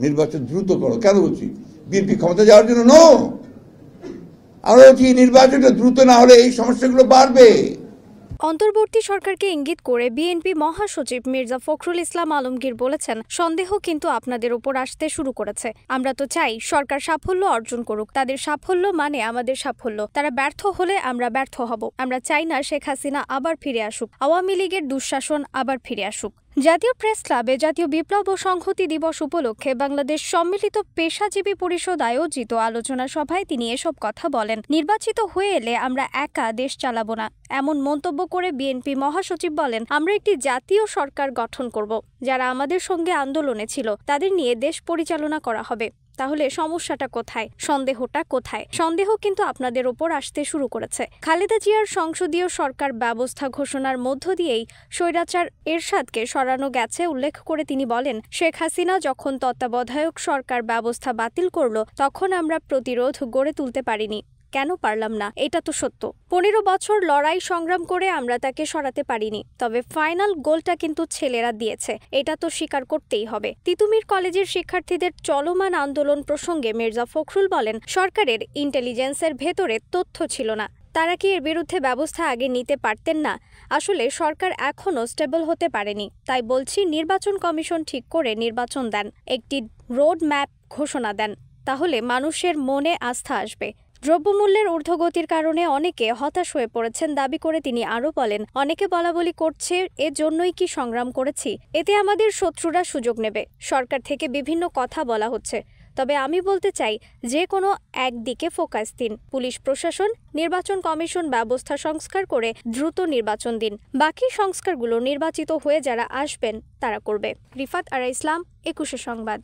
নির্বাচন দ্রুত করো। কেন বলছি? বিএনপি ক্ষমতা যাওয়ার জন্য নো, আমরা বলছি নির্বাচনটা দ্রুত না হলে এই সমস্যাগুলো বাড়বে। অন্তর্বর্তী সরকারকে ইঙ্গিত করে বিএনপি মহাসচিব মির্জা ফখরুল ইসলাম আলমগীর বলেছেন, সন্দেহ কিন্তু আপনাদের উপর আসতে শুরু করেছে। আমরা তো চাই সরকার সাফল্য অর্জন করুক, তাদের সাফল্য মানে আমাদের সাফল্য। তারা ব্যর্থ হলে আমরা ব্যর্থ হব। আমরা চাই না শেখ হাসিনা আবার ফিরে আসুক, আওয়ামী লীগের দুঃশাসন আবার ফিরে আসুক। জাতীয় প্রেস ক্লাবে জাতীয় বিপ্লব ও সংহতি দিবস উপলক্ষে বাংলাদেশ সম্মিলিত পেশাজীবী পরিষদ আয়োজিত আলোচনা সভায় তিনি এসব কথা বলেন। নির্বাচিত হয়ে এলে আমরা একা দেশ চালাবো না, এমন মন্তব্য করে বিএনপি মহাসচিব বলেন, আমরা একটি জাতীয় সরকার গঠন করব। যারা আমাদের সঙ্গে আন্দোলনে ছিল তাদের নিয়ে দেশ পরিচালনা করা হবে। তাহলে সমস্যাটা কোথায়? সন্দেহটা কোথায়? সন্দেহ কিন্তু আপনাদের ওপর আসতে শুরু করেছে। খালেদা জিয়ার সংসদীয় সরকার ব্যবস্থা ঘোষণার মধ্য দিয়েই স্বৈরাচার এরশাদকে সরানো গেছে উল্লেখ করে তিনি বলেন, শেখ হাসিনা যখন তত্ত্বাবধায়ক সরকার ব্যবস্থা বাতিল করল তখন আমরা প্রতিরোধ গড়ে তুলতে পারিনি। কেন পারলাম না? এটা তো সত্য। 15 বছর লড়াই সংগ্রাম করে আমরা তাকে সরাতে পারিনি, তবে ফাইনাল গোলটা কিন্তু ছেলেরা দিয়েছে, এটা তো স্বীকার করতেই হবে। তিতুমির কলেজের শিক্ষার্থীদের চলমান আন্দোলন প্রসঙ্গে মির্জা ফখরুল বলেন, সরকারের ইন্টেলিজেন্সের ভেতরে তথ্য ছিল না। তারা কি এর বিরুদ্ধে ব্যবস্থা আগে নিতে পারতেন না? আসলে সরকার এখনও স্টেবল হতে পারেনি। তাই বলছি, নির্বাচন কমিশন ঠিক করে নির্বাচন দেন, একটি রোড ম্যাপ ঘোষণা দেন, তাহলে মানুষের মনে আস্থা আসবে। দ্রব্যমূল্যের ঊর্ধ্বগতির কারণে অনেকে হতাশ হয়ে পড়েছেন দাবি করে তিনি আরও বলেন, অনেকে বলাবলি করছে এজন্যই কি সংগ্রাম করেছি? এতে আমাদের শত্রুরা সুযোগ নেবে। সরকার থেকে বিভিন্ন কথা বলা হচ্ছে, তবে আমি বলতে চাই, যে কোনো একদিকে ফোকাস দিন। পুলিশ প্রশাসন, নির্বাচন কমিশন ব্যবস্থা সংস্কার করে দ্রুত নির্বাচন দিন। বাকি সংস্কারগুলো নির্বাচিত হয়ে যারা আসবেন তারা করবে। রিফাত আরা ইসলাম, 21 সংবাদ।